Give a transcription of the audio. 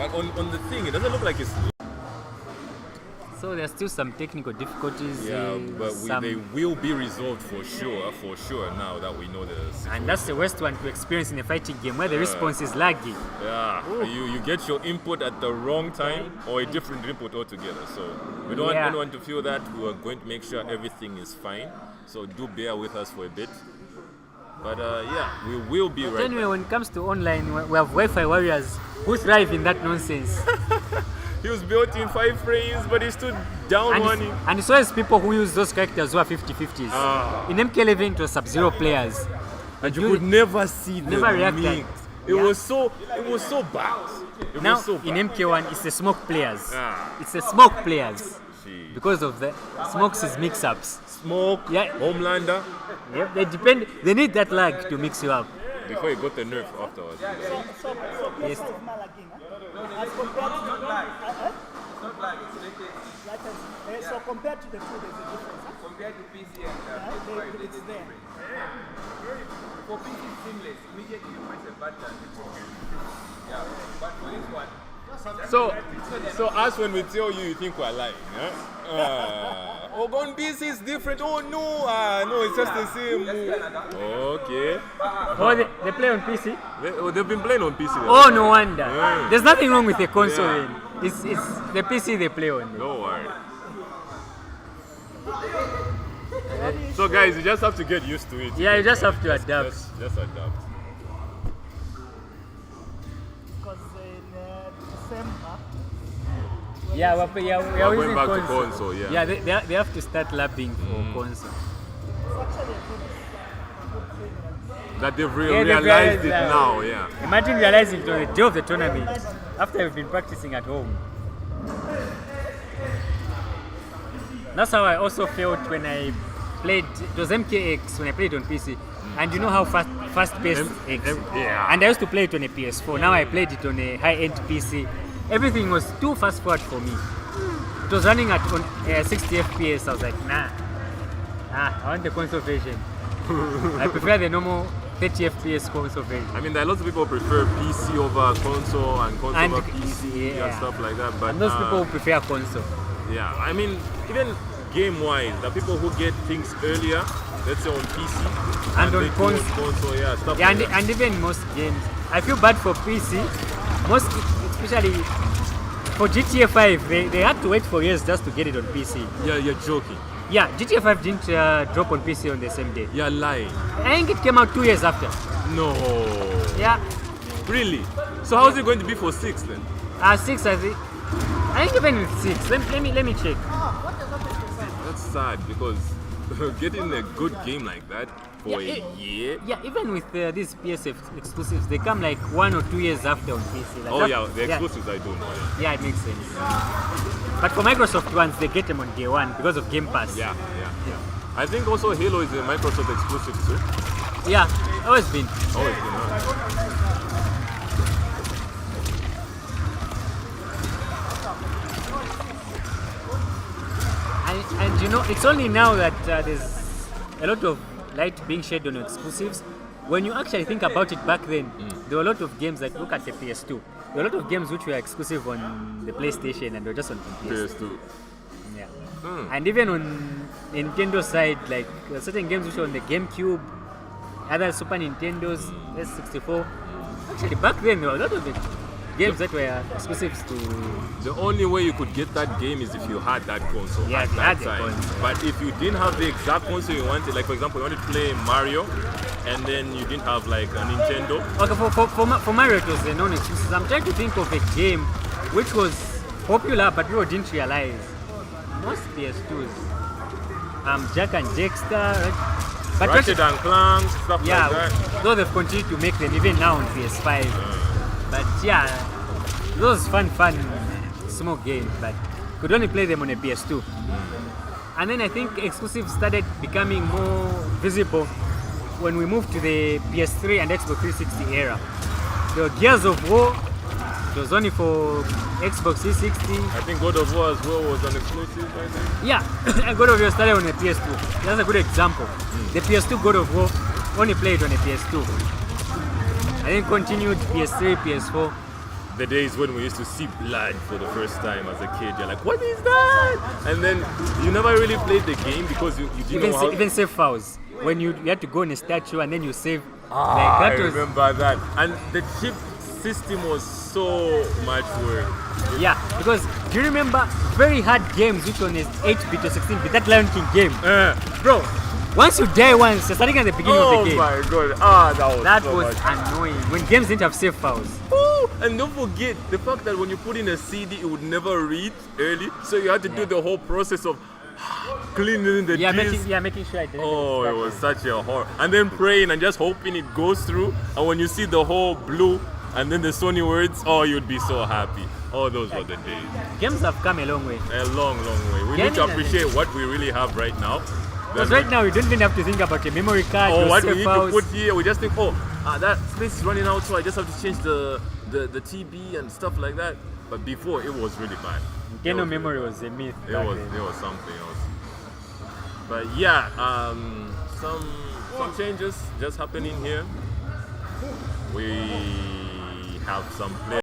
But on the thing, it doesn't look like it's. So there's still some technical difficulties. Yeah, but they will be resolved for sure now that we know the situation. And that's the worst one to experience in a fighting game where the response is laggy. Yeah, you get your input at the wrong time or a different input altogether. So we don't want anyone to feel that. We are going to make sure everything is fine. So do bear with us for a bit. But we will be right Anyway, back. when it comes to online, we have Wi-Fi warriors who thrive in that nonsense. He was built in 5 frames, but he stood down one. And it's always people who use those characters who are 50-50s. In MK11, it was Sub-Zero players. And you could never see them react. It was so bad. Now in MK1, it's the smoke players. It's the smoke players. Jeez. Because of the smokes is mix-ups. Smoke, Homelander. Yep, they need that lag to mix you up. Before you got the nerf afterwards. Yes. As compared to so compared to the two, there's a difference. Compared to PC and it's there. For PC, it's seamless. Immediately you press a button. Yeah, but for this one. So us when we tell you think we're lying, huh? On PC is different. Oh no, it's just the same. Okay. Oh, they play on PC? They've been playing on PC. Oh, no wonder. There's nothing wrong with the console. Yeah. It's the PC they play on. No worry. So guys, you just have to get used to it. Yeah, you just have to adapt. Just adapt. Because in December. Yeah, we're going back to console. Yeah, they have to start labbing for console. It's actually a good thing. That they've realized it now, yeah. Imagine realizing it on the day of the tournament after you've been practicing at home. That's how I also felt when I played, it was MKX when I played on PC. And you know how fast-paced X. Yeah. And I used to play it on a PS4. Now I played it on a high-end PC. Everything was too fast-forward for me. It was running at 60 FPS. I was like, nah, I want the console version. I prefer the normal 30 FPS console version. I mean, there are lots of people who prefer PC over console and console over PC and stuff like that. But and those people who prefer console. Yeah, I mean, even game-wise, there are people who get things earlier, let's say on PC, and on console, yeah, stuff yeah, like that. And even most games. I feel bad for PC, especially for GTA 5, they had to wait for years just to get it on PC. Yeah, you're joking. Yeah, GTA 5 didn't drop on PC on the same day. You're lying. I think it came out 2 years after. No. Yeah. Really? So how is it going to be for 6 then? 6, I think. I think even with 6. Let me check. That's sad because getting a good game like that for a year. Yeah, even with these PS exclusives, they come like 1 or 2 years after on PC. Like the exclusives I don't know. Yeah, it makes sense. But for Microsoft ones, they get them on day one because of Game Pass. Yeah. I think also Halo is a Microsoft exclusive too. Yeah, always been. And you know, it's only now that there's a lot of light being shed on exclusives. When you actually think about it back then, there were a lot of games like, look at the PS2. There were a lot of games which were exclusive on the PlayStation and were just on PS2. Yeah. And even on Nintendo side, like certain games which were on the GameCube, other Super Nintendos, S64. Actually, back then there were a lot of games that were exclusives to. The only way you could get that game is if you had that console. Yeah, at that time. But if you didn't have the exact console you wanted, like for example, you wanted to play Mario, and then you didn't have like a Nintendo. Okay, for Mario it was a non-exclusive. I'm trying to think of a game which was popular but people didn't realize. Most PS2s, Jack and Dexter, right? But Ratchet and Clank, stuff like that. Though they've continued to make them even now on PS5. But yeah, those fun small games, but could only play them on a PS2. And then I think exclusives started becoming more visible when we moved to the PS3 and Xbox 360 era. The Gears of War, it was only for Xbox 360. I think God of War as well was an exclusive, I think. Yeah, God of War started on a PS2. That's a good example. The PS2 God of War only played on a PS2. I then continued PS3, PS4. the days when we used to see blood for the first time as a kid. You're like, what is that? And then you never really played the game because you didn't know how. Even save files. When you had to go in a statue and then you save. I remember that. And the chip system was so much work. Yeah, because do you remember very hard games which one is 8-bit or 16-bit? That Lion King game. Bro, once you die once, you're starting at the beginning of the game. Oh my god. That was annoying. When games didn't have save files. Ooh, and don't forget the fact that when you put in a CD, it would never read early. So you had to do the whole process of cleaning the disc. Making sure I didn't. Oh, it was such a horror. And then praying and just hoping it goes through. And when you see the whole blue and then the Sony words, oh, you'd be so happy. Oh, those were the days. Games have come a long way. A long, long way. We need to appreciate what we really have right now. Because right now, we don't even have to think about a memory card. Or what we need to put here. We just think, that space is running out, so I just have to change the TB and stuff like that. But before, it was really bad. Internal memory was a myth. It was something else. But yeah, some changes just happening here. We have some players.